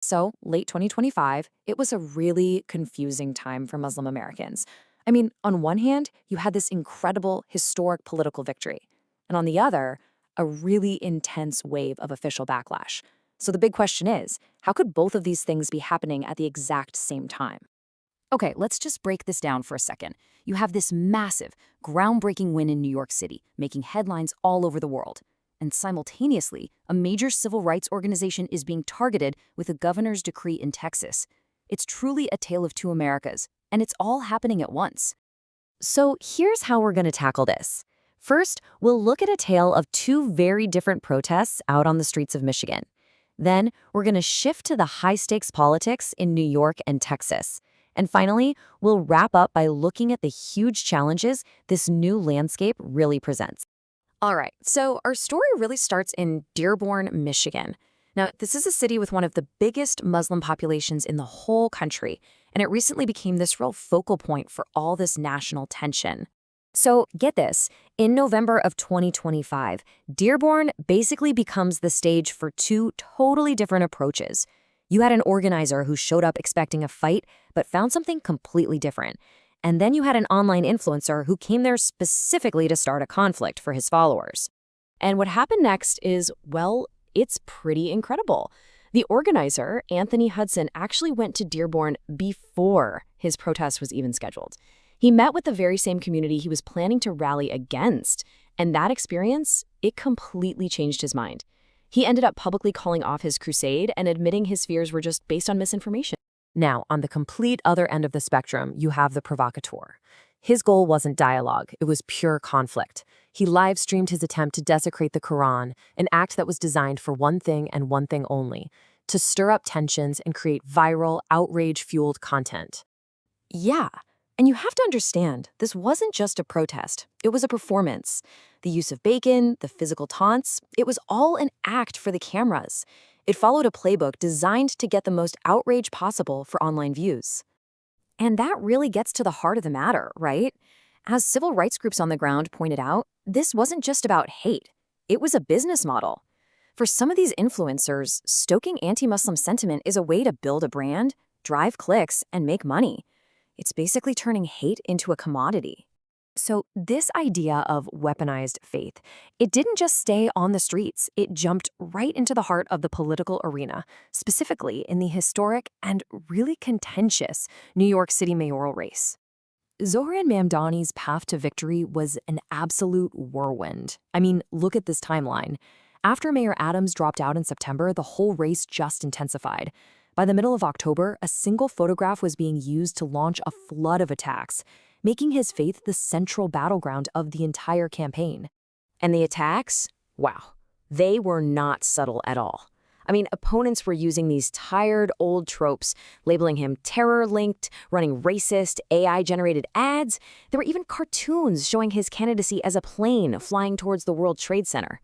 So, late 2025, it was a really confusing time for Muslim Americans. I mean, on one hand, you had this incredible historic political victory, and on the other, a really intense wave of official backlash. So the big question is, how could both of these things be happening at the exact same time? Okay, let's just break this down for a second. You have this massive, groundbreaking win in New York City, making headlines all over the world. And simultaneously, a major civil rights organization is being targeted with a governor's decree in Texas. It's truly a tale of two Americas, and it's all happening at once. So here's how we're going to tackle this. First, we'll look at a tale of two very different protests out on the streets of Michigan. Then, we're going to shift to the high-stakes politics in New York and Texas. And finally, we'll wrap up by looking at the huge challenges this new landscape really presents. All right, so our story really starts in Dearborn, Michigan. Now, this is a city with one of the biggest Muslim populations in the whole country, and it recently became this real focal point for all this national tension. So, get this, in November of 2025, Dearborn basically becomes the stage for two totally different approaches. You had an organizer who showed up expecting a fight, but found something completely different. And then you had an online influencer who came there specifically to start a conflict for his followers. And what happened next is, well, it's pretty incredible. The organizer, Anthony Hudson, actually went to Dearborn before his protest was even scheduled. He met with the very same community he was planning to rally against, and that experience, it completely changed his mind. He ended up publicly calling off his crusade and admitting his fears were just based on misinformation. Now, on the complete other end of the spectrum, you have the provocateur. His goal wasn't dialogue, it was pure conflict. He live-streamed his attempt to desecrate the Quran, an act that was designed for one thing and one thing only, to stir up tensions and create viral, outrage-fueled content. Yeah, and you have to understand, this wasn't just a protest, it was a performance. The use of bacon, the physical taunts, it was all an act for the cameras. It followed a playbook designed to get the most outrage possible for online views. And that really gets to the heart of the matter, right? As civil rights groups on the ground pointed out, this wasn't just about hate. It was a business model. For some of these influencers, stoking anti-Muslim sentiment is a way to build a brand, drive clicks, and make money. It's basically turning hate into a commodity. So this idea of weaponized faith, it didn't just stay on the streets, it jumped right into the heart of the political arena, specifically in the historic and really contentious New York City mayoral race. Zohran Mamdani's path to victory was an absolute whirlwind. I mean, look at this timeline. After Mayor Adams dropped out in September, the whole race just intensified. By the middle of October, a single photograph was being used to launch a flood of attacks, making his faith the central battleground of the entire campaign. And the attacks? Wow, they were not subtle at all. I mean, opponents were using these tired old tropes, labeling him terror-linked, running racist, AI-generated ads. There were even cartoons showing his candidacy as a plane flying towards the World Trade Center.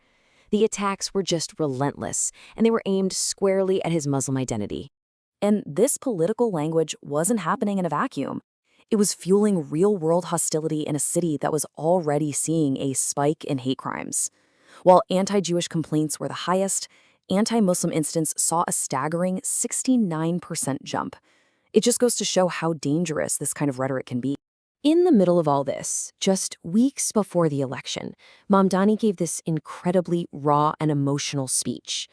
The attacks were just relentless, and they were aimed squarely at his Muslim identity. And this political language wasn't happening in a vacuum. It was fueling real-world hostility in a city that was already seeing a spike in hate crimes. While anti-Jewish complaints were the highest, anti-Muslim incidents saw a staggering 69% jump. It just goes to show how dangerous this kind of rhetoric can be. In the middle of all this, just weeks before the election, Mamdani gave this incredibly raw and emotional speech.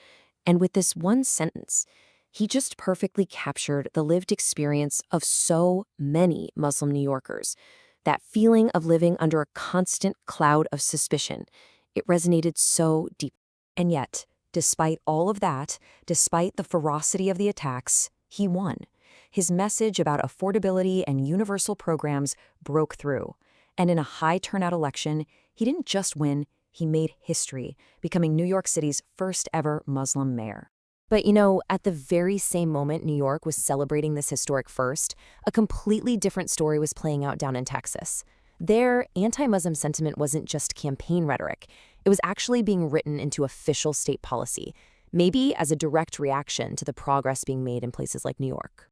And with this one sentence, he just perfectly captured the lived experience of so many Muslim New Yorkers. That feeling of living under a constant cloud of suspicion. It resonated so deep. And yet, despite all of that, despite the ferocity of the attacks, he won. His message about affordability and universal programs broke through. And in a high-turnout election, he didn't just win, he made history, becoming New York City's first ever Muslim mayor. But at the very same moment New York was celebrating this historic first, a completely different story was playing out down in Texas. There, anti-Muslim sentiment wasn't just campaign rhetoric. It was actually being written into official state policy, maybe as a direct reaction to the progress being made in places like New York.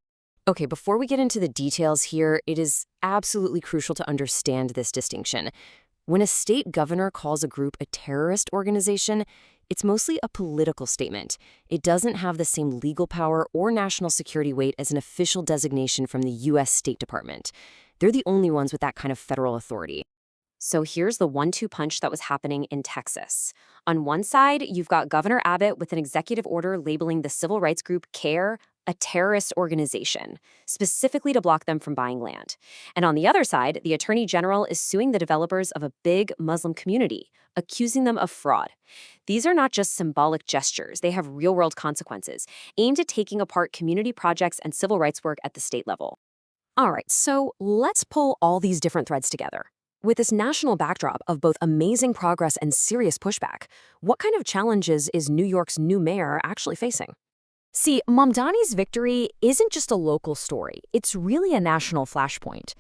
Okay, before we get into the details here, it is absolutely crucial to understand this distinction. When a state governor calls a group a terrorist organization, It's mostly a political statement. It doesn't have the same legal power or national security weight as an official designation from the U.S. State Department. They're the only ones with that kind of federal authority. So here's the 1-2 punch that was happening in Texas. On one side, you've got Governor Abbott with an executive order labeling the civil rights group CARE a terrorist organization, specifically to block them from buying land. And on the other side, the Attorney General is suing the developers of a big Muslim community, accusing them of fraud. These are not just symbolic gestures, they have real-world consequences, aimed at taking apart community projects and civil rights work at the state level. All right, so let's pull all these different threads together. With this national backdrop of both amazing progress and serious pushback, what kind of challenges is New York's new mayor actually facing? See, Mamdani's victory isn't just a local story. It's really a national flashpoint.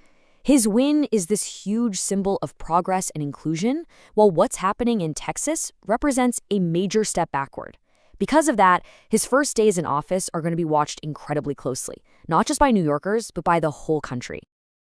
His win is this huge symbol of progress and inclusion, while what's happening in Texas represents a major step backward. Because of that, his first days in office are going to be watched incredibly closely, not just by New Yorkers, but by the whole country.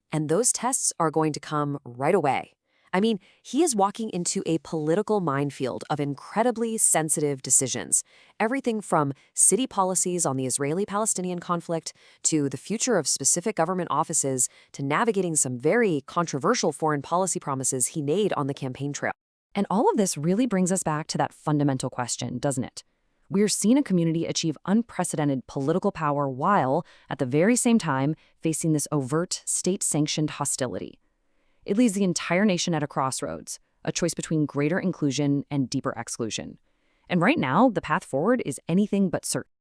And those tests are going to come right away. I mean, he is walking into a political minefield of incredibly sensitive decisions. Everything from city policies on the Israeli-Palestinian conflict to the future of specific government offices to navigating some very controversial foreign policy promises he made on the campaign trail. And all of this really brings us back to that fundamental question, doesn't it? We're seeing a community achieve unprecedented political power while, at the very same time, facing this overt, state-sanctioned hostility. It leaves the entire nation at a crossroads, a choice between greater inclusion and deeper exclusion. And right now, the path forward is anything but certain.